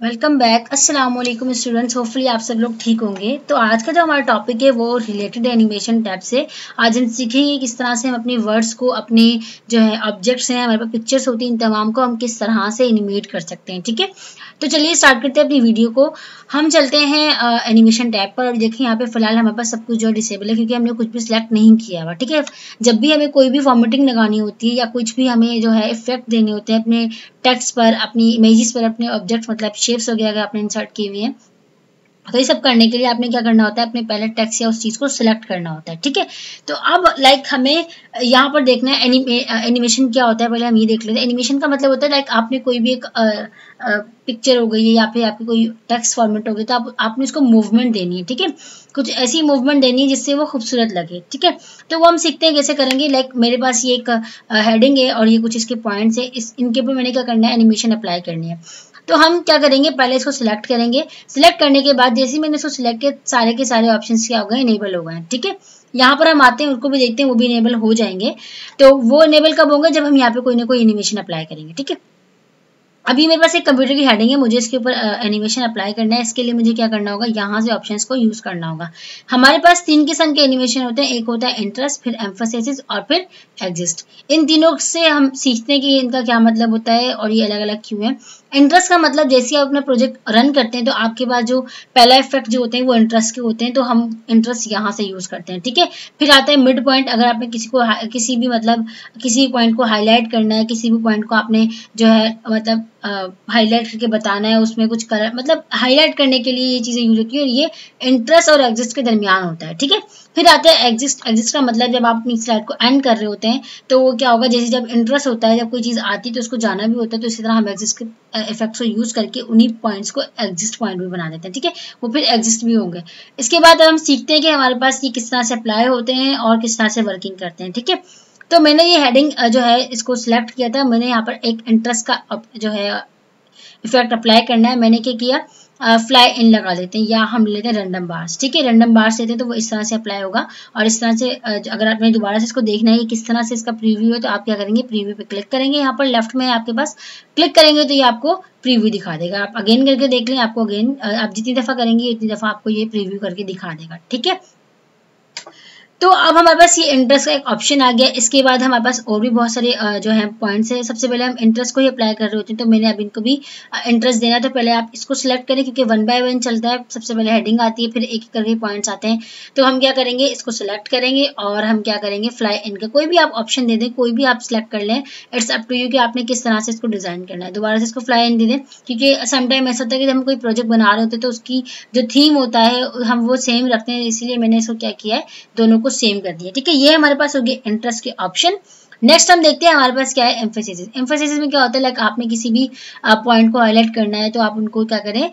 Welcome back. अस्सलाम वालेकुम students, hopefully आप सब लोग ठीक होंगे। तो आज का जो हमारा टॉपिक है वो रिलेटेड एनिमेशन टैब से। आज हम सीखेंगे किस तरह से हम अपनी वर्ड्स को, अपने जो है ऑब्जेक्ट्स हैं, हमारे पास पिक्चर्स होती हैं, इन तमाम को हम किस तरह से एनिमेट कर सकते हैं। ठीक है, तो चलिए स्टार्ट करते हैं अपनी वीडियो को। हम चलते हैं एनिमेशन टैब पर और देखिए यहाँ पे फिलहाल हमारे पास सब कुछ जो डिसेबल है क्योंकि हमने कुछ भी सिलेक्ट नहीं किया हुआ। ठीक है, जब भी हमें कोई भी फॉर्मेटिंग लगानी होती है या कुछ भी हमें जो है इफेक्ट देने होते हैं अपने टेक्स्ट पर, अपनी इमेजेस पर, अपने ऑब्जेक्ट्स मतलब शेप्स वगैरह अगर आपने इंसर्ट किए हुए हैं, तो ये सब करने के लिए आपने क्या करना होता है, अपने पहले टेक्स्ट या उस चीज को सिलेक्ट करना होता है। ठीक है, तो अब हमें यहाँ पर देखना है एनिमेशन क्या होता है। पहले हम ये देख लेते हैं। एनिमेशन का मतलब होता है आपने कोई भी एक पिक्चर हो गई है या फिर आपकी कोई टेक्स्ट फॉर्मेट हो गई, तो आपने उसको मूवमेंट देनी है। ठीक है, कुछ ऐसी मूवमेंट देनी है जिससे वो खूबसूरत लगे। ठीक है, तो वो हम सीखते हैं कैसे करेंगे। मेरे पास ये एक हेडिंग है और ये कुछ इसके पॉइंट्स है, इनके ऊपर मैंने क्या करना है, एनिमेशन अप्लाई करनी है। तो हम क्या करेंगे, पहले इसको सिलेक्ट करेंगे। सिलेक्ट करने के बाद जैसे ही मैंने इसको सिलेक्ट किया, सारे के सारे ऑप्शंस क्या हो गए, इनेबल हो गए। ठीक है, यहाँ पर हम आते हैं, उनको भी देखते हैं, वो भी इनेबल हो जाएंगे। तो वो इनेबल कब होंगे, जब हम यहाँ पे कोई ना कोई एनिमेशन अप्लाई करेंगे। ठीक है, अभी मेरे पास एक कंप्यूटर की हेडिंग है, मुझे इसके ऊपर एनिमेशन अप्लाई करना है। इसके लिए मुझे क्या करना होगा, यहाँ से ऑप्शंस को यूज करना होगा। हमारे पास 3 किस्म के एनिमेशन होते हैं, एक होता है इंटरेस्ट, फिर एम्फेसिस और फिर एग्जिस्ट। इन तीनों से हम सीखते हैं कि इनका क्या मतलब होता है और ये अलग अलग क्यों है। इंटरेस्ट का मतलब जैसे आप अपना प्रोजेक्ट रन करते हैं तो आपके पास जो पहला इफेक्ट जो होते हैं वो इंटरेस्ट के होते हैं, तो हम इंटरेस्ट यहाँ से यूज करते हैं। ठीक है, फिर आता है मिड पॉइंट। अगर आपने किसी भी मतलब किसी पॉइंट को हाईलाइट करना है, किसी भी पॉइंट को आपने जो है मतलब हाईलाइट करके बताना है, उसमें कुछ कलर मतलब हाईलाइट करने के लिए ये चीजें यूज होती है और ये इंटरेस्ट और एग्जिस्ट के दरमियान होता है। ठीक है, फिर आता है एग्जिस्ट। एग्जिस्ट का मतलब जब आप अपनी स्लाइड को एंड कर रहे होते हैं तो वो क्या होगा, जैसे जब इंटरेस्ट होता है, जब कोई चीज आती है तो उसको जाना भी होता है, तो इसी तरह हम एग्जिस्ट के इफेक्ट्स को यूज करके उन्हीं पॉइंट्स को एग्जिस्ट पॉइंट भी बना देते हैं। ठीक है, वो फिर एग्जिस्ट भी होंगे। इसके बाद हम सीखते हैं कि हमारे पास ये किस तरह से अप्लाई होते हैं और किस तरह से वर्किंग करते हैं। ठीक है, तो मैंने ये हेडिंग जो है इसको सिलेक्ट किया था। मैंने यहाँ पर एक इंटरेस्ट का जो है इफेक्ट अप्लाई करना है। मैंने क्या किया, फ्लाई इन लगा देते हैं या हम लेते हैं रैंडम बार्स। ठीक है, रैंडम बार्स लेते हैं तो वो इस तरह से अप्लाई होगा। और इस तरह से अगर आपने दोबारा से इसको देखना है कि किस तरह से इसका प्रीव्यू है, तो आप क्या करेंगे, प्रीव्यू पे क्लिक करेंगे। यहाँ पर लेफ्ट में आपके पास क्लिक करेंगे तो ये आपको प्रीव्यू दिखा देगा। आप अगेन करके देख लें, आपको अगेन आप जितनी दफा करेंगे उतनी दफा आपको ये प्रीव्यू करके दिखा देगा। ठीक है, तो अब हमारे पास ये इंटरेस्ट का एक ऑप्शन आ गया। इसके बाद हमारे पास और भी बहुत सारे जो है पॉइंट्स हैं। सबसे पहले हम इंटरेस्ट को ही अप्लाई कर रहे होते हैं, तो मैंने अब इनको भी इंटरेस्ट देना है। तो पहले आप इसको सिलेक्ट करें क्योंकि 1 बाय 1 चलता है। सबसे पहले हेडिंग आती है, फिर एक एक करके पॉइंट्स आते हैं। तो हम क्या करेंगे, इसको सिलेक्ट करेंगे और हम क्या करेंगे, फ्लाई इन का कोई भी आप ऑप्शन दे दें, कोई भी आप सिलेक्ट कर लें। इट्स अप टू यू कि आपने किस तरह से इसको डिजाइन करना है। दोबारा से इसको फ्लाई इन दे दें क्योंकि समटाइम ऐसा होता है कि हम कोई प्रोजेक्ट बना रहे होते हैं तो उसकी जो थीम होता है हम वो सेम रखते हैं, इसीलिए मैंने इसको क्या किया है, दोनों को सेम कर दिया। ठीक है, ये हमारे पास हो गया इंटरेस्ट के ऑप्शन। नेक्स्ट हम देखते हैं हमारे पास क्या है, एम्फेसिस। एम्फेसिस में क्या होता है, आपने किसी भी पॉइंट को हाईलाइट करना है तो आप उनको क्या करें,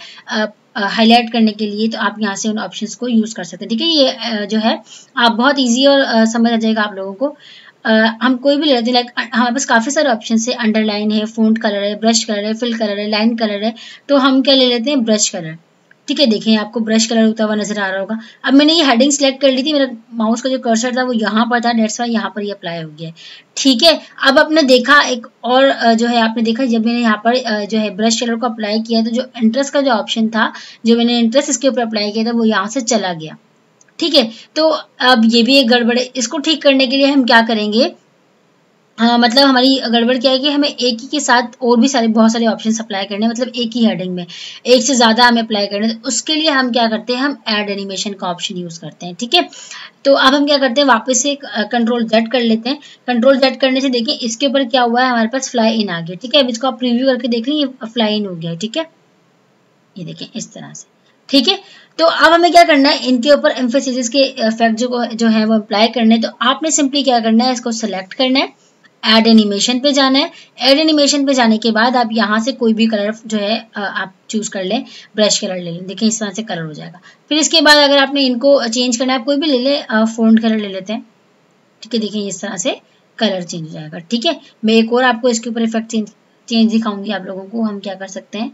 हाईलाइट करने के लिए तो आप यहाँ से उन ऑप्शंस को यूज कर सकते हैं। ठीक है, ये जो है आप बहुत इजी और समझ आ जाएगा आप लोगों को। हम कोई भी ले लेते हैं, हमारे पास काफी सारे ऑप्शन है। अंडरलाइन है, फ़ॉन्ट कलर है, ब्रश कलर है, फिल कलर है, लाइन कलर है। तो हम क्या ले लेते हैं, ब्रश कलर। ठीक है, देखें आपको ब्रश कलर होता हुआ नजर आ रहा होगा। अब मैंने ये हेडिंग सेलेक्ट कर ली थी, मेरा माउस का जो कर्सर था वो यहाँ पर था, डेट्स वाई यहाँ पर ये अप्लाई हो गया है। ठीक है, अब आपने देखा एक और जो है आपने देखा, जब मैंने यहाँ पर जो है ब्रश कलर को अप्लाई किया तो जो इंटरेस्ट का जो ऑप्शन था, जो मैंने इंटरेस्ट इसके ऊपर अप्लाई किया था, वो यहाँ से चला गया। ठीक है, तो अब ये भी एक गड़बड़ है। इसको ठीक करने के लिए हम क्या करेंगे, मतलब हमारी गड़बड़ क्या है कि हमें एक ही के साथ और भी बहुत सारे ऑप्शन अप्लाई करने हैं, मतलब एक ही हेडिंग में एक से ज्यादा हमें अप्लाई करना है। तो उसके लिए हम क्या करते हैं, हम ऐड एनिमेशन का ऑप्शन यूज करते हैं। ठीक है, तो अब हम क्या करते हैं, वापस से कंट्रोल जेड कर लेते हैं। कंट्रोल जेड करने से देखिए इसके ऊपर क्या हुआ है, हमारे पास फ्लाई इन आ गया। ठीक है, अब इसको आप प्रीव्यू करके देख लें, ये फ्लाई इन हो गया है। ठीक है, ये देखें इस तरह से। ठीक है, तो अब हमें क्या करना है, इनके ऊपर एम्फेसिस के इफेक्ट जो है वो अप्लाई करने हैं। तो आपने सिंपली क्या करना है, इसको सेलेक्ट करना है, ऐड एनिमेशन पे जाना है। ऐड एनिमेशन पे जाने के बाद आप यहाँ से कोई भी कलर जो है आप चूज कर लें, ब्रश कलर ले लें। देखिए इस तरह से कलर हो जाएगा। फिर इसके बाद अगर आपने इनको चेंज करना है, आप कोई भी ले लें, फ़ॉन्ट कलर ले लेते हैं। ठीक है, देखिए इस तरह से कलर चेंज हो जाएगा। ठीक है, मैं एक और आपको इसके ऊपर इफेक्ट चेंज दिखाऊंगी आप लोगों को। हम क्या कर सकते हैं,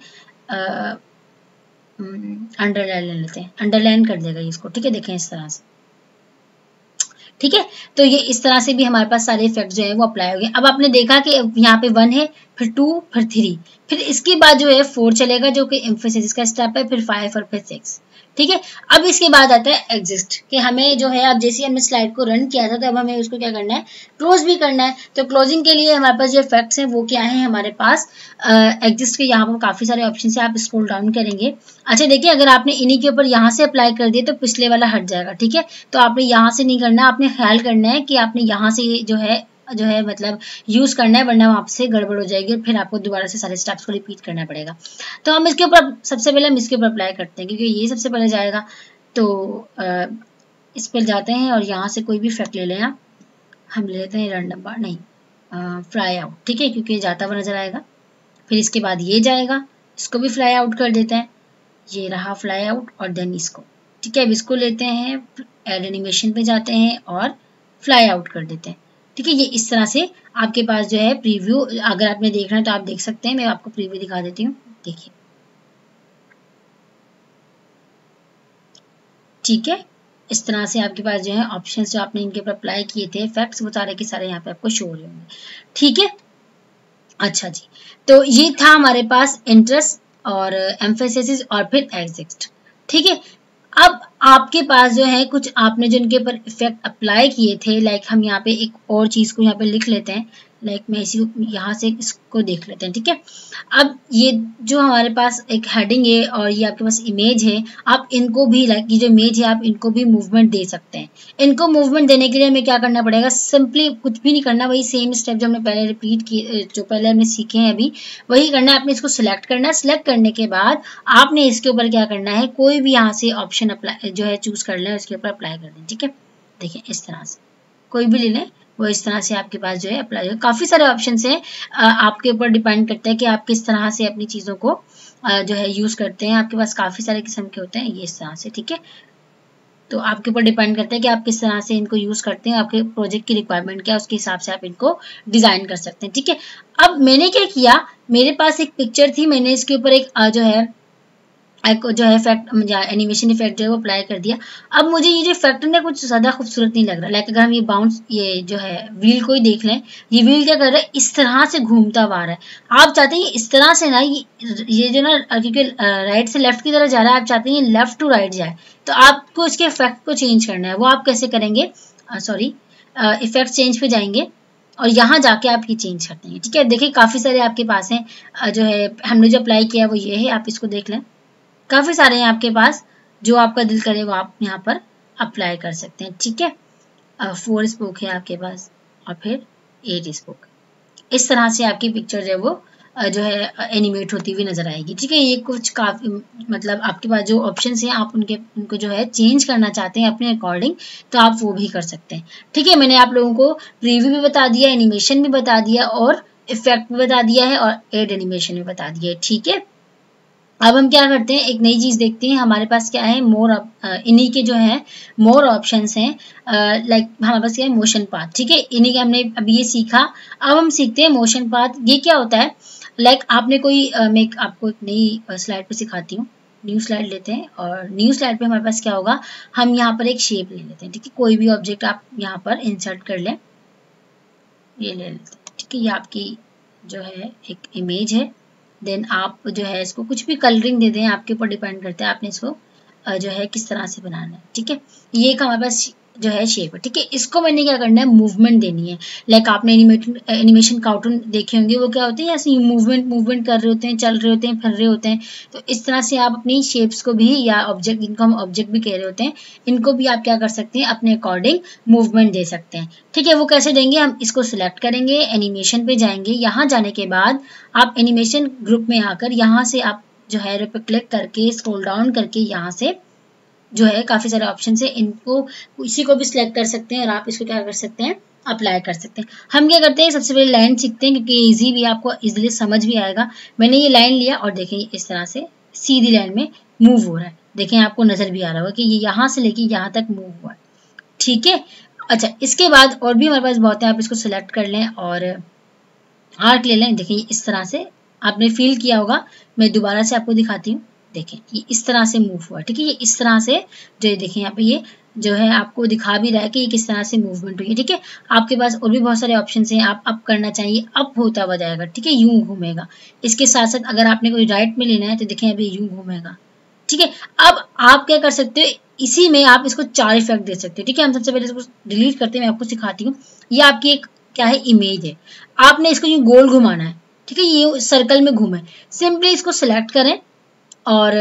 अंडरलाइन ले लेते हैं, अंडरलाइन कर देगा इसको। ठीक है, देखें इस तरह से। ठीक है। तो ये इस तरह से भी हमारे पास सारे इफेक्ट जो है वो अप्लाई हो गए। अब आपने देखा कि यहाँ पे 1 है, फिर 2, फिर 3, फिर इसके बाद जो है 4 चलेगा जो कि एम्फेसिस का स्टेप है, फिर 5 और फिर 6, ठीक है। अब इसके बाद आता है एग्जिस्ट, कि हमें जो है अब जैसे हमने स्लाइड को रन किया था तो अब हमें उसको क्या करना है, क्लोज भी करना है। तो क्लोजिंग के लिए हमारे पास जो इफेक्ट्स हैं वो क्या है हमारे पास, एग्जिस्ट के यहाँ पर काफी सारे ऑप्शन है, आप स्क्रॉल डाउन करेंगे। अच्छा देखिए, अगर आपने इन्हीं के ऊपर यहाँ से अप्लाई कर दिया तो पिछले वाला हट जाएगा, ठीक है। तो आपने यहाँ से नहीं करना, आपने ख्याल करना है कि आपने यहाँ से जो है मतलब यूज करना है, वरना वहां से गड़बड़ हो जाएगी और फिर आपको दोबारा से सारे स्टेप्स को रिपीट करना पड़ेगा। तो हम इसके ऊपर सबसे पहले हम इसके ऊपर अप्लाई करते हैं, क्योंकि ये सबसे पहले जाएगा। तो इस पर जाते हैं और यहाँ से कोई भी इफेक्ट ले लें आप। हम ले लेते हैं रैंडम बार, नहीं फ्लाई आउट, ठीक है, क्योंकि जाता हुआ नजर आएगा। फिर इसके बाद ये जाएगा, इसको भी फ्लाई आउट कर देते हैं, ये रहा फ्लाई आउट, और देन इसको, ठीक है। अब इसको लेते हैं, एड एनिमेशन पे जाते हैं और फ्लाई आउट कर देते हैं, ठीक है। ये इस तरह से आपके पास जो है प्रीव्यू, अगर आपने देखना है तो आप देख सकते हैं। मैं आपको प्रीव्यू दिखा देती हूँ, देखिए, ठीक है। इस तरह से आपके पास जो है ऑप्शंस जो आपने इनके ऊपर अप्लाई किए थे इफेक्ट्स, वो सारे के सारे यहाँ पे आपको शो हो रहे होंगे, ठीक है। अच्छा जी, तो ये था हमारे पास इंटरेस्ट और एम्फेसिस और फिर एग्जिस्ट, ठीक है। अब आपके पास जो है कुछ आपने जो इनके ऊपर इफेक्ट अप्लाई किए थे, लाइक हम यहाँ पे एक और चीज को यहाँ पे लिख लेते हैं, लाइक मैं इसी यहाँ से इसको देख लेते हैं, ठीक है। अब ये जो हमारे पास एक हेडिंग है और ये आपके पास इमेज है, आप इनको भी लाइक ये जो इमेज है आप इनको भी मूवमेंट दे सकते हैं। इनको मूवमेंट देने के लिए हमें क्या करना पड़ेगा, सिंपली कुछ भी नहीं करना, वही सेम स्टेप जो हमने पहले रिपीट किए, जो पहले हमने सीखे हैं अभी वही करना है। आपने इसको सिलेक्ट करना है, सिलेक्ट करने के बाद आपने इसके ऊपर क्या करना है, कोई भी यहाँ से ऑप्शन अप्लाई जो है चूज कर लें, उसके ऊपर अप्लाई कर दें, ठीक है। देखिए इस तरह से कोई भी ले लें, वो इस तरह से आपके पास जो है अप्लाई हो। काफी सारे ऑप्शन हैं, आपके ऊपर डिपेंड करता है कि आप किस तरह से अपनी चीजों को जो है यूज करते हैं। आपके पास काफी सारे किस्म के होते हैं, ये इस तरह से, ठीक है। तो आपके ऊपर डिपेंड करता है कि आप किस तरह से इनको यूज करते हैं, आपके प्रोजेक्ट की रिक्वायरमेंट क्या है, उसके हिसाब से आप इनको डिजाइन कर सकते हैं, ठीक है। अब मैंने क्या किया, मेरे पास एक पिक्चर थी, मैंने इसके ऊपर एक जो है इफेक्ट एनिमेशन इफेक्ट जो है वो अप्लाई कर दिया। अब मुझे ये जो इफेक्ट है कुछ ज्यादा खूबसूरत नहीं लग रहा। लाइक अगर हम ये बाउंस, ये जो है व्हील को ही देख लें, ये व्हील क्या कर रहा है, इस तरह से घूमता हुआ आ रहा है। आप चाहते हैं इस तरह से ना, ये जो ना, क्योंकि राइट से लेफ्ट की तरफ जा रहा है, आप चाहते हैं लेफ्ट टू राइट जाए, तो आपको इसके इफेक्ट को चेंज करना है। वो आप कैसे करेंगे, सॉरी, इफेक्ट चेंज पे जाएंगे और यहाँ जाके आप ये चेंज करते हैं, ठीक है। देखिए काफी सारे आपके पास हैं, जो है हमने जो अप्लाई किया वो ये है, आप इसको देख लें, काफी सारे हैं आपके पास, जो आपका दिल करे वो आप यहाँ पर अप्लाई कर सकते हैं, ठीक है। 4 स्पोक है आपके पास और फिर 8 स्पोक, इस तरह से आपकी पिक्चर जो है वो जो है एनिमेट होती हुई नजर आएगी, ठीक है। ये कुछ काफी मतलब आपके पास जो ऑप्शंस हैं, आप उनको जो है चेंज करना चाहते हैं अपने अकॉर्डिंग, तो आप वो भी कर सकते हैं, ठीक है। मैंने आप लोगों को प्रीव्यू भी बता दिया, एनिमेशन भी बता दिया और इफेक्ट भी बता दिया है और एड एनिमेशन भी बता दिया है, ठीक है। अब हम क्या करते हैं, एक नई चीज देखते हैं। हमारे पास क्या है, मोर, इन्हीं के जो है मोर ऑप्शंस हैं। लाइक हमारे पास क्या है, मोशन पाथ, ठीक है। इन्हीं के हमने अभी ये सीखा। अब हम सीखते हैं मोशन पाथ। ये क्या होता है, लाइक आपने कोई मैं आपको एक नई स्लाइड पे सिखाती हूँ। न्यू स्लाइड लेते हैं और न्यू स्लाइड पे हमारे पास क्या होगा, हम यहाँ पर एक शेप ले लेते हैं, ठीक है। कोई भी ऑब्जेक्ट आप यहाँ पर इंसर्ट कर लें, ये ले लेते हैं, ठीक है। ये आपकी जो है एक इमेज है। देन आप जो है इसको कुछ भी कलरिंग दे दें, आपके ऊपर डिपेंड करता है आपने इसको जो है किस तरह से बनाना है, ठीक है। ये एक हमारे पास जो है शेप है, ठीक है। इसको मैंने क्या करना है, मूवमेंट देनी है। लाइक आपने एनिमेशन कार्टून देखे होंगे, वो क्या होते हैं, ऐसे मूवमेंट कर रहे होते हैं, चल रहे होते हैं, फिर रहे होते हैं। तो इस तरह से आप अपनी शेप्स को भी, या ऑब्जेक्ट, इनको हम ऑब्जेक्ट भी कह रहे होते हैं, इनको भी आप क्या कर सकते हैं, अपने अकॉर्डिंग मूवमेंट दे सकते हैं, ठीक है। वो कैसे देंगे, हम इसको सिलेक्ट करेंगे, एनिमेशन पे जाएंगे, यहाँ जाने के बाद आप एनिमेशन ग्रुप में आकर यहाँ से आप जो है एरो पे क्लिक करके स्क्रॉल डाउन करके यहाँ से जो है काफी सारे ऑप्शन है, इनको इसी को भी सिलेक्ट कर सकते हैं और आप इसको क्या कर सकते हैं, अप्लाई कर सकते हैं। हम क्या करते हैं, सबसे पहले लाइन सीखते हैं, क्योंकि इजी भी, आपको इजीली समझ भी आएगा। मैंने ये लाइन लिया और देखें इस तरह से सीधी लाइन में मूव हो रहा है। देखें आपको नजर भी आ रहा होगा कि ये यहाँ से लेके यहाँ तक मूव हुआ है, ठीक है। अच्छा, इसके बाद और भी हमारे पास बहुत है, आप इसको सिलेक्ट कर लें और आर्क ले लें। देखिए इस तरह से आपने फील किया होगा। मैं दोबारा से आपको दिखाती हूँ, देखें ये इस तरह से मूव हुआ, ठीक है। ये इस तरह से जो है देखें यहाँ पे ये जो है आपको दिखा भी रहा है कि ये किस तरह से मूवमेंट हुई है, ठीक है। आपके पास और भी बहुत सारे ऑप्शन हैं, आप अप करना चाहिए, अप होता हुआ जाएगा, ठीक है, यूं घूमेगा। इसके साथ साथ अगर आपने कोई राइट में लेना है तो देखें अभी यूं घूमेगा, ठीक है। अब आप क्या कर सकते हो, इसी में आप इसको 4 इफेक्ट दे सकते हो, ठीक है। हम सबसे पहले इसको डिलीट करते हैं, मैं आपको सिखाती हूँ। ये आपकी एक क्या है, इमेज है। आपने इसको यूं गोल घुमाना है, ठीक है, ये सर्कल में घूमे। सिंपली इसको सिलेक्ट करें और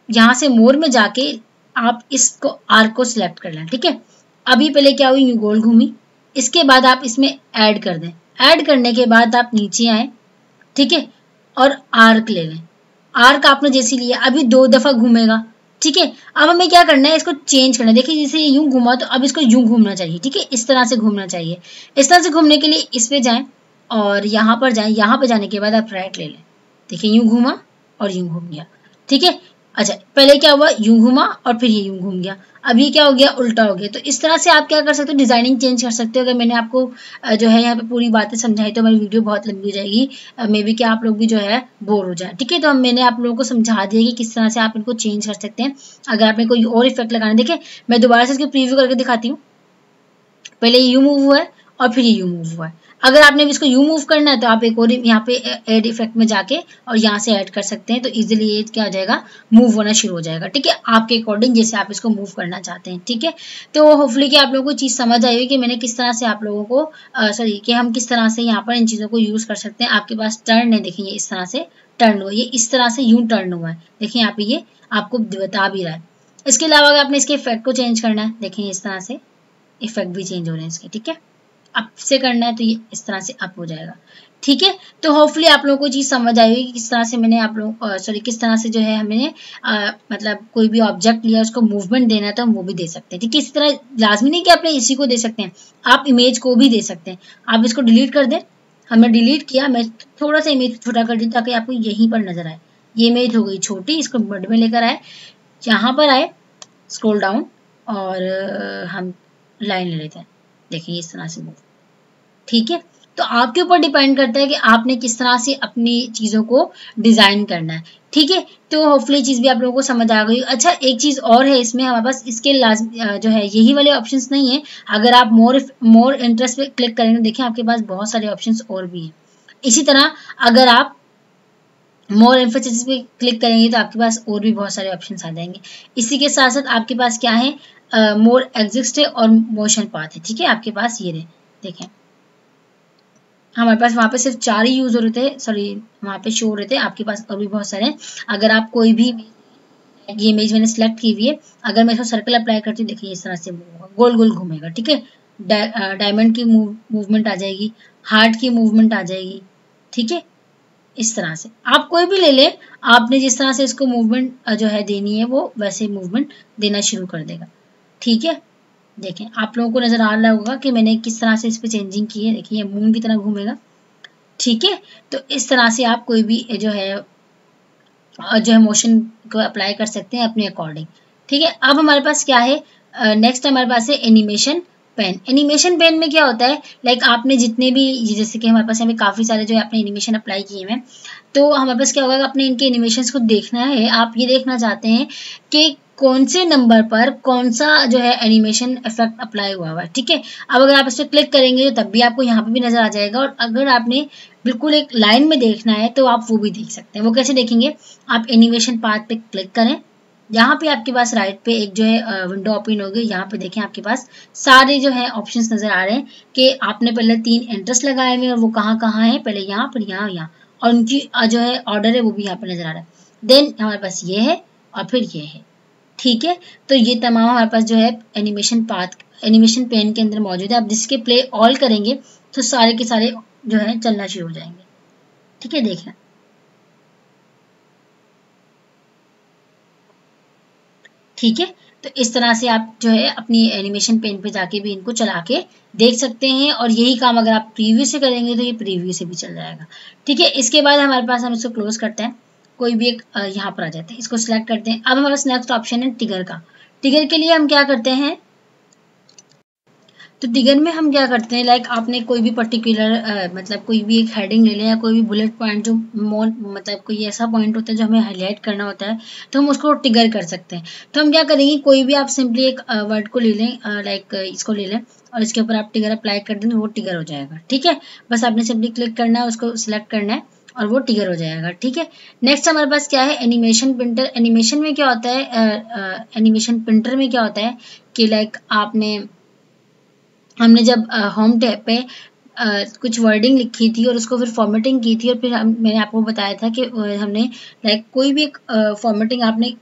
यहाँ से मोर में जाके आप इसको आर्क को सिलेक्ट कर लें, ठीक है। अभी पहले क्या हुई, यूं गोल घूमी, इसके बाद आप इसमें ऐड कर दें। ऐड करने के बाद आप नीचे आए, ठीक है, और आर्क ले लें। आर्क आपने जैसे लिया अभी 2 दफा घूमेगा, ठीक है। अब हमें क्या करना है, इसको चेंज करना है। देखिए जैसे यूं घूमा तो अब इसको यूं घूमना चाहिए, ठीक है, इस तरह से घूमना चाहिए। इस तरह से घूमने के लिए इस पे जाएं और यहाँ पर जाएं। यहाँ पे जाने के बाद आप राइट ले लें, देखिए यूं घूमा और यूं घूम गया, ठीक है। अच्छा पहले क्या हुआ, यूं घूमा और फिर ये यूं घूम गया, अब ये क्या हो गया, उल्टा हो गया। तो इस तरह से आप क्या कर सकते हो, डिजाइनिंग चेंज कर सकते हो। अगर मैंने आपको जो है यहाँ पे पूरी बातें समझाई तो हमारी वीडियो बहुत लंबी हो जाएगी, मे बी कि आप लोग भी जो है बोर हो जाए, ठीक है। तो मैंने आप लोगों को समझा दिया कि किस तरह से आप इनको चेंज कर सकते हैं। अगर आपने कोई और इफेक्ट लगाना, देखिए मैं दोबारा से इसको प्रीव्यू करके दिखाती हूँ। पहले ये यू मूव हुआ है और फिर ये यू मूव हुआ है। अगर आपने इसको यू मूव करना है तो आप एक और यहाँ पे ऐड इफेक्ट में जाके और यहाँ से ऐड कर सकते हैं, तो इजीली ये क्या हो जाएगा, मूव होना शुरू हो जाएगा, ठीक है, आपके अकॉर्डिंग जैसे आप इसको मूव करना चाहते हैं, ठीक है। तो होपफुली कि आप लोगों को चीज़ समझ आई हुई कि मैंने किस तरह से आप लोगों को सॉरी कि हम किस तरह से यहाँ पर इन चीज़ों को यूज़ कर सकते हैं। आपके पास टर्न है, देखिए इस तरह से टर्न हुआ, ये इस तरह से यूं टर्न हुआ है, देखिए यहाँ पे ये आपको बता भी रहा है। इसके अलावा अगर आपने इसके इफेक्ट को चेंज करना है, देखिए इस तरह से इफेक्ट भी चेंज हो रहे हैं इसके, ठीक है। अप से करना है तो ये इस तरह से अप हो जाएगा, ठीक है। तो होपफुली आप लोगों को चीज़ समझ आई होगी कि किस तरह से मैंने आप लोगों सॉरी किस तरह से जो है हमने मतलब कोई भी ऑब्जेक्ट लिया उसको मूवमेंट देना है तो हम वो भी दे सकते हैं, ठीक है। इस तरह लाजमी नहीं कि आपने इसी को दे सकते हैं, आप इमेज को भी दे सकते हैं। आप इसको डिलीट कर दें, हमने डिलीट किया, मैं थोड़ा सा इमेज छोटा कर दी ताकि आपको यहीं पर नजर आए। ये इमेज हो गई छोटी, इसको मिड में लेकर आए, यहाँ पर आए, स्क्रॉल डाउन और हम लाइन ले लेते हैं, देखिए इस तरह से मूव, ठीक है। तो आपके ऊपर डिपेंड करता है कि आपने किस तरह से अपनी चीज़ों को डिज़ाइन करना है, ठीक है। तो होपफुली चीज़ भी आप लोगों को समझ आ गई। अच्छा एक चीज़ और है इसमें, हमारे पास इसके जो है यही वाले ऑप्शंस नहीं है। अगर आप मोर इंटरेस्ट पे क्लिक करेंगे, देखिए आपके पास बहुत सारे ऑप्शंस और भी हैं। इसी तरह अगर आप मोर एम्फेसिस पे क्लिक करेंगे तो आपके पास और भी बहुत सारे ऑप्शंस आ जाएंगे। इसी के साथ साथ आपके पास क्या है, मोर एग्जिस्ट है और मोशन पाथ है, ठीक है। आपके पास ये रहे, देखें हमारे पास वहाँ पे सिर्फ 4 ही यूज हो रहे थे, सॉरी वहाँ पे शो हो रहे थे, आपके पास और भी बहुत सारे हैं। अगर आप कोई भी ये इमेज मैंने सेलेक्ट की हुई है, अगर मैं इसको सर्कल अप्लाई करती हूँ, देखिए इस तरह से गोल गोल घूमेगा, ठीक है। डायमंड की मूवमेंट आ जाएगी, हार्ट की मूवमेंट आ जाएगी, ठीक है। इस तरह से आप कोई भी ले लें, आपने जिस तरह से इसको मूवमेंट जो है देनी है वो वैसे मूवमेंट देना शुरू कर देगा, ठीक है। देखें आप लोगों को नजर आ रहा होगा कि मैंने किस तरह से इस पे चेंजिंग की है, देखिए ये मून की तरह घूमेगा, ठीक है। तो इस तरह से आप कोई भी जो है मोशन को अप्लाई कर सकते हैं अपने अकॉर्डिंग, ठीक है। अब हमारे पास क्या है, नेक्स्ट हमारे पास है एनिमेशन पेन। एनिमेशन पेन में क्या होता है, लाइक आपने जितने भी जैसे कि हमारे पास यहाँ पे काफ़ी सारे जो है अपने एनिमेशन अप्लाई किए हैं, तो हमारे पास क्या होगा, अपने इनके एनिमेशंस को देखना है। आप ये देखना चाहते हैं कि कौन से नंबर पर कौन सा जो है एनिमेशन इफेक्ट अप्लाई हुआ है, ठीक है। अब अगर आप इस पर क्लिक करेंगे तो तब भी आपको यहाँ पे भी नजर आ जाएगा, और अगर आपने बिल्कुल एक लाइन में देखना है तो आप वो भी देख सकते हैं। वो कैसे देखेंगे, आप एनिमेशन पार्ट पे क्लिक करें, यहाँ पे आपके पास राइट पे एक जो है विंडो ओपन होगी, यहाँ पे देखें आपके पास सारे जो है ऑप्शंस नजर आ रहे हैं कि आपने पहले 3 इंटरेस्ट लगाए हुए हैं और वो कहाँ कहाँ है, पहले यहाँ पर यहाँ यहाँ, और उनकी जो है ऑर्डर है वो भी यहाँ पे नजर आ रहा है। देन हमारे पास ये है और फिर ये है, ठीक है। तो ये तमाम हमारे पास जो है एनिमेशन पेन के अंदर मौजूद है। आप जिसके प्ले ऑल करेंगे तो सारे के सारे जो है चलना शुरू हो जाएंगे, ठीक है। देखना, ठीक है। तो इस तरह से आप जो है अपनी एनिमेशन पेन पे जाके भी इनको चला के देख सकते हैं, और यही काम अगर आप प्रीव्यू से करेंगे तो ये प्रीव्यू से भी चल जाएगा, ठीक है। इसके बाद हमारे पास हम इसको क्लोज करते हैं, कोई भी एक यहाँ पर आ जाते हैं, इसको सिलेक्ट करते हैं। अब हमारे पास नेक्स्ट ऑप्शन है टिगर का। टिगर के लिए हम क्या करते हैं, तो टिगर में हम क्या करते हैं, लाइक आपने कोई भी पर्टिकुलर मतलब कोई भी एक हेडिंग ले लें या कोई भी बुलेट पॉइंट जो मतलब कोई ऐसा पॉइंट होता है जो हमें हाईलाइट करना होता है, तो हम उसको टिगर कर सकते हैं। तो हम क्या करेंगे, कोई भी आप सिंपली एक वर्ड को ले लें, लाइक इसको ले लें और इसके ऊपर आप टिगर अप्लाई कर दें तो वो टिगर हो जाएगा। ठीक है, बस आपने सिंपली क्लिक करना है, उसको सिलेक्ट करना है और वो टिगर हो जाएगा। ठीक है, नेक्स्ट हमारे पास क्या है, एनिमेशन प्रिंटर। एनिमेशन में क्या होता है, एनिमेशन प्रिंटर में क्या होता है कि लाइक हमने जब होम टैब पे कुछ वर्डिंग लिखी थी और उसको फिर फॉर्मेटिंग की थी और फिर मैंने आपको बताया था कि हमने लाइक कोई भी एक फॉर्मेटिंग आपने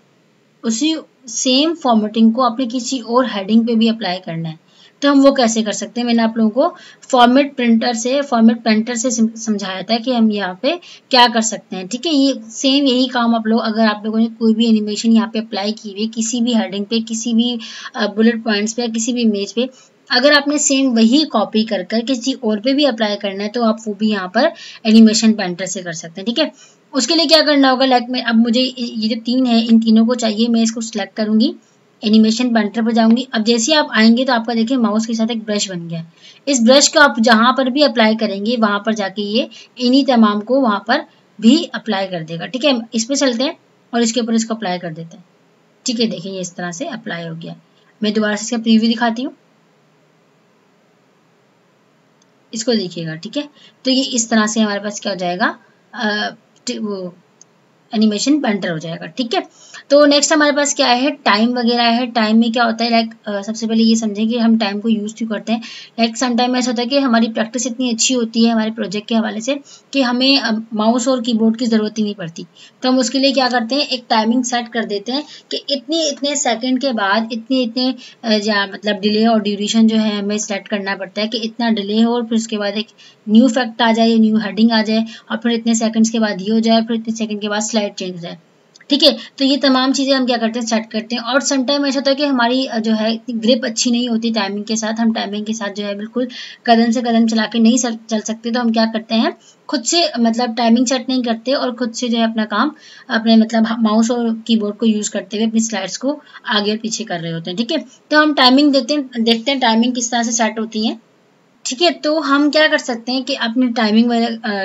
उसी सेम फॉर्मेटिंग को आपने किसी और हेडिंग पे भी अप्लाई करना है, तो हम वो कैसे कर सकते हैं। मैंने आप लोगों को फॉर्मेट पेंटर से समझाया था कि हम यहाँ पे क्या कर सकते हैं। ठीक है, ये सेम यही काम आप लोग, अगर आप लोगों ने कोई भी एनिमेशन यहाँ पे अप्लाई की हुई किसी भी हेडिंग पे, किसी भी बुलेट पॉइंट्स पे, किसी भी इमेज पे, अगर आपने सेम वही कॉपी कर किसी और पे भी अप्लाई करना है तो आप वो भी यहाँ पर एनिमेशन पेंटर से कर सकते हैं। ठीक है, उसके लिए क्या करना होगा, लाइक मैं अब मुझे ये जो 3 है इन तीनों को चाहिए, मैं इसको सिलेक्ट करूंगी, एनिमेशन पेंटर पर जाऊंगी। अब जैसे आप आएंगे तो आपका देखिए माउस के साथ एक ब्रश बन गया। इस ब्रश को आप जहां पर भी अप्लाई करेंगे वहां पर जाके ये इन्हीं तमाम को वहां पर भी अप्लाई कर देगा। ठीक है, इस पे चलते हैं और इसके ऊपर इसको अप्लाई कर देते हैं। ठीक है, देखिए ये इस तरह से अप्लाई हो गया। मैं दोबारा से इसका प्रीव्यू दिखाती हूँ, इसको देखिएगा। ठीक है, तो ये इस तरह से हमारे पास क्या हो जाएगा, वो एनिमेशन पेंटर हो जाएगा। ठीक है, तो नेक्स्ट हमारे पास क्या है, टाइम वगैरह है। टाइम में क्या होता है, लाइक सबसे पहले ये समझें कि हम टाइम को यूज क्यों करते हैं। लाइक सम टाइम ऐसा होता है कि हमारी प्रैक्टिस इतनी अच्छी होती है हमारे प्रोजेक्ट के हवाले से कि हमें माउस और कीबोर्ड की ज़रूरत ही नहीं पड़ती, तो हम उसके लिए क्या करते हैं, एक टाइमिंग सेट कर देते हैं कि इतने सेकेंड के बाद इतने मतलब डिले और ड्यूरेशन जो है हमें सेट करना पड़ता है कि इतना डिले हो और फिर उसके बाद एक न्यू फैक्ट आ जाए, न्यू हेडिंग आ जाए और फिर इतने सेकंड्स के बाद ये हो जाए, फिर इतने सेकंड के बाद स्लाइड चेंज हो जाए। ठीक है, तो ये तमाम चीज़ें हम क्या करते हैं, सेट करते हैं। और सम टाइम ऐसा होता है कि हमारी जो है ग्रिप अच्छी नहीं होती टाइमिंग के साथ, हम टाइमिंग के साथ जो है बिल्कुल कदम से कदम चला के नहीं चल सकते, तो हम क्या करते हैं, खुद से मतलब टाइमिंग सेट नहीं करते और खुद से जो है अपना काम अपने मतलब माउस और कीबोर्ड को यूज़ करते हुए अपनी स्लाइड्स को आगे और पीछे कर रहे होते हैं। ठीक है, तो हम टाइमिंग देखते हैं टाइमिंग किस तरह से सेट होती है। ठीक है, तो हम क्या कर सकते हैं कि अपनी टाइमिंग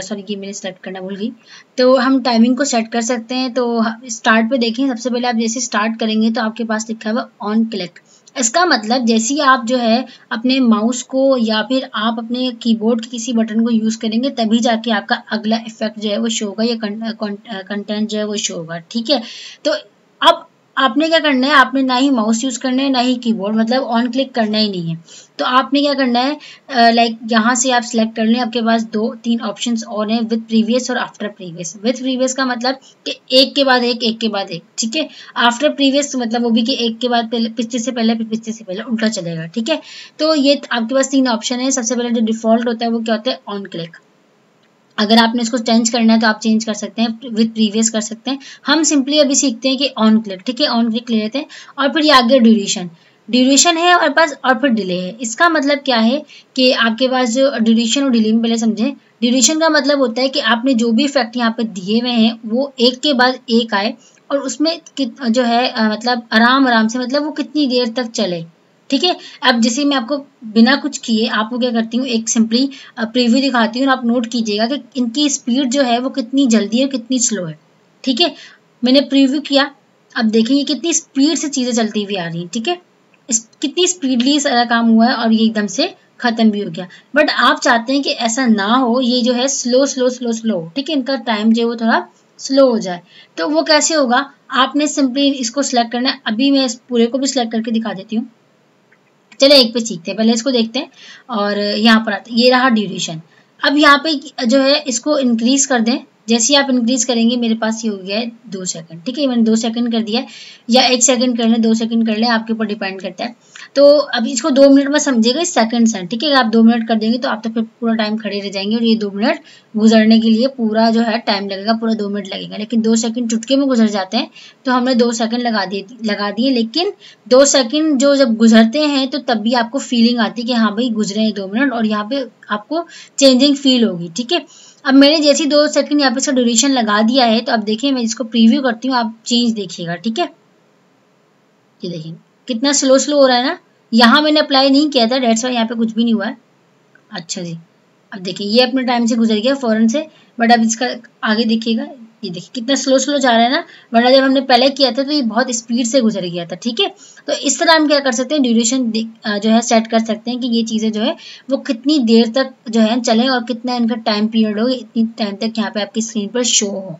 सॉरी कि मैंने सेलेक्ट करना भूल गई, तो हम टाइमिंग को सेट कर सकते हैं। तो स्टार्ट पे देखें, सबसे पहले आप जैसे स्टार्ट करेंगे तो आपके पास लिखा हुआ ऑन क्लिक। इसका मतलब जैसे ही आप जो है अपने माउस को या फिर आप अपने कीबोर्ड के किसी बटन को यूज़ करेंगे तभी जाके आपका अगला इफेक्ट जो है वो शो होगा या कंटेंट जो है वो शो होगा। ठीक है, तो अब आपने क्या करना है, आपने ना ही माउस यूज़ करना है ना ही कीबोर्ड, मतलब ऑन क्लिक करना ही नहीं है। तो आपने क्या करना है, लाइक यहाँ से आप सिलेक्ट कर लें, आपके पास 2-3 ऑप्शंस और हैं, विद प्रीवियस और आफ्टर प्रीवियस। विद प्रीवियस का मतलब कि एक के बाद एक के बाद एक। ठीक है, आफ्टर प्रीवियस मतलब वो भी कि एक के बाद पहले पिछले से पहले फिर पिछले से पहले उल्टा चलेगा। ठीक है, तो ये आपके पास 3 ऑप्शन है। सबसे पहले जो डिफॉल्ट होता है वो क्या होता है, ऑन क्लिक। अगर आपने इसको चेंज करना है तो आप चेंज कर सकते हैं, विद प्रीवियस कर सकते हैं। हम सिंपली अभी सीखते हैं कि ऑन क्लिक। ठीक है, ऑन क्लिक ले लेते हैं और फिर ये आगे ड्यूरेशन है और पास और फिर डिले है। इसका मतलब क्या है कि आपके पास जो ड्यूरेशन और डिले में पहले समझें। ड्यूरेशन का मतलब होता है कि आपने जो भी फैक्ट यहाँ पे दिए हुए हैं वो एक के बाद एक आए और उसमें जो है मतलब आराम से, मतलब वो कितनी देर तक चले। ठीक है, अब जैसे मैं आपको बिना कुछ किए आपको क्या करती हूँ, एक सिंपली प्रीव्यू दिखाती हूँ और आप नोट कीजिएगा कि इनकी स्पीड जो है वो कितनी जल्दी है कितनी स्लो है। ठीक है, मैंने प्रीव्यू किया, अब देखेंगे कितनी स्पीड से चीज़ें चलती हुई आ रही हैं। ठीक है, कितनी स्पीडली सारा काम हुआ है और ये एकदम से खत्म भी हो गया। बट आप चाहते हैं कि ऐसा ना हो, ये जो है स्लो। ठीक है, इनका टाइम जो है वो थोड़ा स्लो हो जाए, तो वो कैसे होगा, आपने सिंपली इसको सिलेक्ट करना है। अभी मैं इस पूरे को भी सिलेक्ट करके दिखा देती हूँ। चले एक पे सीखते हैं, पहले इसको देखते हैं और यहाँ पर आते हैं, ये रहा ड्यूरेशन। अब यहाँ पे जो है इसको इंक्रीज कर दें, जैसे ही आप इंक्रीज करेंगे मेरे पास ये हो गया है 2 सेकंड। ठीक है, मैंने 2 सेकंड कर दिया या 1 सेकंड कर लें, 2 सेकंड कर लें, आपके ऊपर डिपेंड करता है। तो अब इसको 2 मिनट में समझिएगा, इस सेकंड्स हैं। ठीक है, आप 2 मिनट कर देंगे तो आप तो फिर पूरा टाइम खड़े रह जाएंगे और ये 2 मिनट गुजरने के लिए पूरा जो है टाइम लगेगा, पूरा 2 मिनट लगेगा। लेकिन 2 सेकंड चुटकी में गुजर जाते हैं, तो हमने 2 सेकंड लगा दिए। लेकिन 2 सेकंड जो जब गुजरते हैं तो तब भी आपको फीलिंग आती है कि हाँ भाई गुजरे हैं 2 मिनट और यहाँ पे आपको चेंजिंग फील होगी। ठीक है, अब मैंने जैसे 2 सेकंड यहाँ पे इसका ड्यूरेशन लगा दिया है, तो अब देखिए मैं इसको प्रीव्यू करती हूँ, आप चेंज देखिएगा। ठीक है, ये देखिए कितना स्लो हो रहा है ना, यहाँ मैंने अप्लाई नहीं किया था, डेट्स वाई यहाँ पे कुछ भी नहीं हुआ है। अच्छा जी, अब देखिए ये अपने टाइम से गुजर गया फौरन से, बट अब इसका आगे देखिएगा, ये देखिए कितना स्लो स्लो जा रहा है ना, वरना जब हमने पहले किया था तो ये बहुत स्पीड से गुजर गया था। ठीक है, तो इस तरह हम क्या कर सकते हैं, ड्यूरेशन जो है सेट कर सकते हैं कि ये चीज़ें जो है वो कितनी देर तक जो है चलें और कितना इनका टाइम पीरियड हो, इतनी टाइम तक यहाँ पे आपकी स्क्रीन पर शो हो।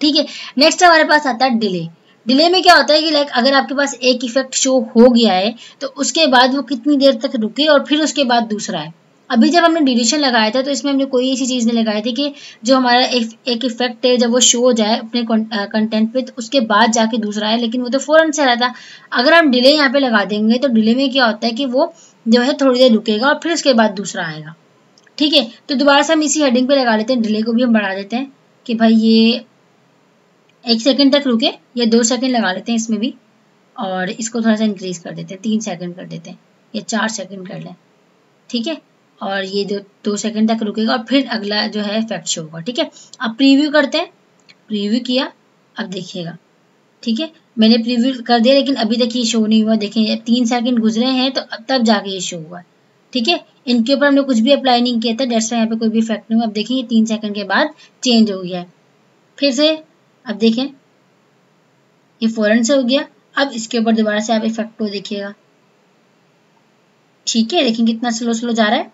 ठीक है, नेक्स्ट हमारे पास आता है डिले। डिले में क्या होता है कि लाइक अगर आपके पास एक इफेक्ट शो हो गया है तो उसके बाद वो कितनी देर तक रुके और फिर उसके बाद दूसरा है। अभी जब हमने ड्यूरेशन लगाया था तो इसमें हमने कोई ऐसी चीज़ नहीं लगाई थी कि जो हमारा एक इफेक्ट है जब वो शो हो जाए अपने कंटेंट पे तो उसके बाद जाके दूसरा है, लेकिन वो तो फौरन से रहा था। अगर हम डिले यहाँ पे लगा देंगे तो डिले में क्या होता है कि वो जो है थोड़ी देर रुकेगा और फिर उसके बाद दूसरा आएगा। ठीक है, तो दोबारा से हम इसी हेडिंग पे लगा लेते हैं, डिले को भी हम बढ़ा देते हैं कि भाई ये 1 सेकंड तक रुके या 2 सेकंड लगा लेते हैं इसमें भी, और इसको थोड़ा सा इंक्रीज कर देते हैं, 3 सेकंड कर देते हैं या 4 सेकंड कर लें। ठीक है, और ये जो 2 सेकंड तक रुकेगा और फिर अगला जो है इफेक्ट शो होगा। ठीक है, अब प्रीव्यू करते हैं, प्रीव्यू किया, अब देखिएगा। ठीक है, मैंने प्रीव्यू कर दिया लेकिन अभी तक ये शो नहीं हुआ। देखिए 3 सेकंड गुजरे हैं तो अब तब जाके ये शो हुआ। ठीक है, इनके ऊपर हमने कुछ भी अप्लाई नहीं किया था, डेट्स यहाँ पे कोई भी इफेक्ट नहीं हुआ। अब देखिए 3 सेकंड के बाद चेंज हो गया है फिर से। अब देखें ये फौरन से हो गया। अब इसके ऊपर दोबारा से आप इफेक्ट को देखिएगा। ठीक है, देखिए कितना स्लो स्लो जा रहा है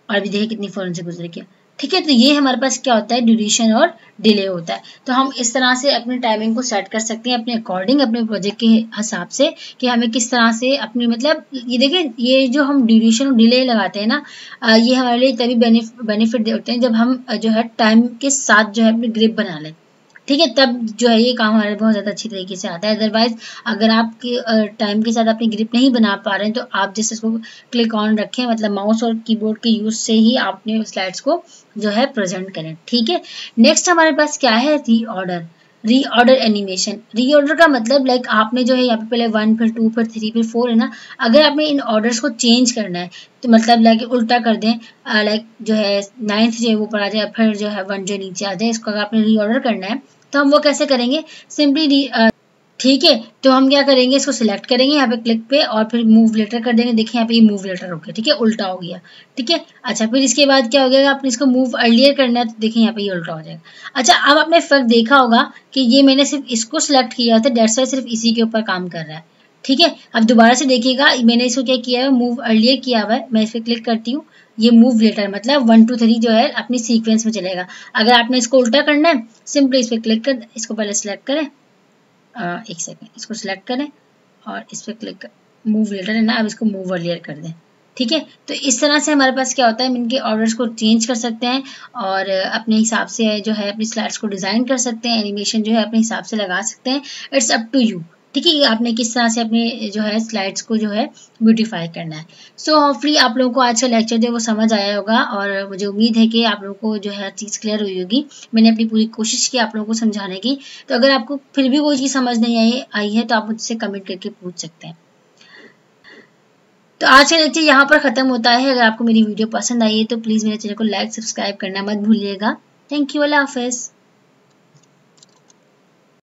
और अभी देखिए कितनी फौरन से गुजर गया। ठीक है, तो ये हमारे पास क्या होता है, ड्यूरेशन और डिले होता है। तो हम इस तरह से अपनी टाइमिंग को सेट कर सकते हैं अपने अकॉर्डिंग, अपने प्रोजेक्ट के हिसाब से कि हमें किस तरह से अपनी मतलब ये देखिए ये जो हम ड्यूरेशन और डिले लगाते हैं ना, ये हमारे लिए तभी बेनिफिट होते हैं जब हम जो है टाइम के साथ जो है अपनी ग्रिप बना लें। ठीक है, तब जो है ये काम हमारे बहुत ज़्यादा अच्छी तरीके से आता है। अदरवाइज अगर आपके टाइम के साथ अपनी ग्रिप नहीं बना पा रहे हैं तो आप जैसे इसको क्लिक ऑन रखें, मतलब माउस और कीबोर्ड के यूज से ही आपने स्लाइड्स को जो है प्रेजेंट करें। ठीक है, नेक्स्ट हमारे पास क्या है, रीऑर्डर। रीऑर्डर एनिमेशन, रीऑर्डर का मतलब लाइक आपने जो है यहाँ पे पहले 1 फिर 2 फिर 3 फिर 4 है ना, अगर आपने इन ऑर्डर्स को चेंज करना है तो मतलब लाइक उल्टा कर दें, लाइक जो है 9th जो है वो ऊपर आ जाए फिर जो है 1 जो नीचे आ जाए, इसको अगर आपने रीऑर्डर करना है तो हम वो कैसे करेंगे, सिंपली ठीक है, तो हम क्या करेंगे, इसको सिलेक्ट करेंगे यहाँ पे क्लिक पे और फिर मूव लेटर कर देंगे। देखिए यहाँ पे ये मूव लेटर हो गया। ठीक है, उल्टा हो गया। ठीक है, अच्छा फिर इसके बाद क्या हो गया, आपने इसको मूव अर्लियर करना है तो देखिए यहाँ पे ये उल्टा हो जाएगा। अच्छा, अब आपने फर्क देखा होगा कि ये मैंने सिर्फ इसको सिलेक्ट किया था, डेट्स वाई सिर्फ इसी के ऊपर काम कर रहा है। ठीक है, अब दोबारा से देखिएगा मैंने इसको क्या किया है, मूव अर्लियर किया हुआ है। मैं इस पर क्लिक करती हूँ, ये मूव लेटर मतलब 1 2 3 जो है अपनी सीक्वेंस में चलेगा। अगर आपने इसको उल्टा करना है सिंपली इस पर क्लिक कर, इसको पहले सिलेक्ट करें, 1 सेकेंड, इसको सिलेक्ट करें और इस पर क्लिक कर, मूव लेटर है ना, अब इसको मूव अर्लियर कर दें। ठीक है, तो इस तरह से हमारे पास क्या होता है, हम इनके ऑर्डर्स को चेंज कर सकते हैं और अपने हिसाब से जो है अपनी स्लाइड्स को डिज़ाइन कर सकते हैं, एनिमेशन जो है अपने हिसाब से लगा सकते हैं। It's up to you. ठीक है, आपने किस तरह से अपने जो है स्लाइड्स को जो है ब्यूटीफाई करना है। सो होपफुली आप लोगों को आज का लेक्चर जो है वो समझ आया होगा और मुझे उम्मीद है कि आप लोगों को जो है चीज़ क्लियर हुई होगी। मैंने अपनी पूरी कोशिश की आप लोगों को समझाने की। तो अगर आपको फिर भी कोई चीज़ समझ नहीं आई है तो आप मुझसे कमेंट करके पूछ सकते हैं। तो आज का लेक्चर यहाँ पर ख़त्म होता है। अगर आपको मेरी वीडियो पसंद आई है तो प्लीज़ मेरे चैनल को लाइक सब्सक्राइब करना मत भूलिएगा। थैंक यू, अल्लाह हाफिज़।